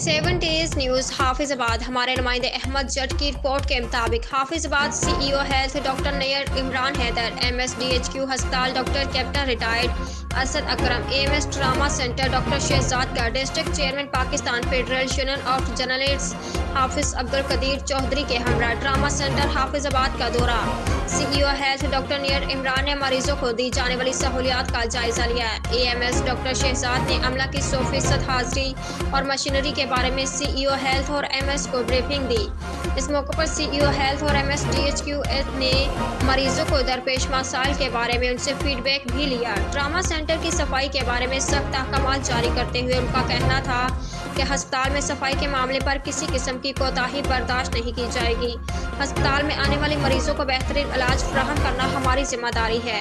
7 days news हाफिज आबाद। हमारे नुमाइंदे अहमद जट की रिपोर्ट के मुताबिक Hafizabad CEO health doctor Nayyar Imran Haider, MSDHQ अस्पताल doctor captain retired Asad Akram, AMS trauma centre doctor Shahzad का, district chairman Pakistan federation of journalists Hafiz Abdul Qadir Chaudhry के हमरा ट्रामा सेंटर हाफिज आबाद का दौरा। CEO health doctor Nayyar Imran ने मरीजों को दी जाने वाली सहूलियात का जायजा लिया। AMS डॉक्टर शहजाद ने अमला की 100% हाजिरी और मशीनरी के बारे में CEO हेल्थ और MS को ब्रीफिंग दी। इस मौके पर CEO हेल्थ और MSDHQ ने मरीजों को दरपेश मसाइल के बारे में उनसे फीडबैक भी लिया। ट्रामा सेंटर की सफाई के बारे में सख्त अहकाम जारी करते हुए उनका कहना था कि अस्पताल में सफाई के मामले पर किसी किस्म की कोताही बर्दाश्त नहीं की जाएगी। अस्पताल में आने वाले मरीजों को बेहतरीन इलाज फराहम करना हमारी जिम्मेदारी है।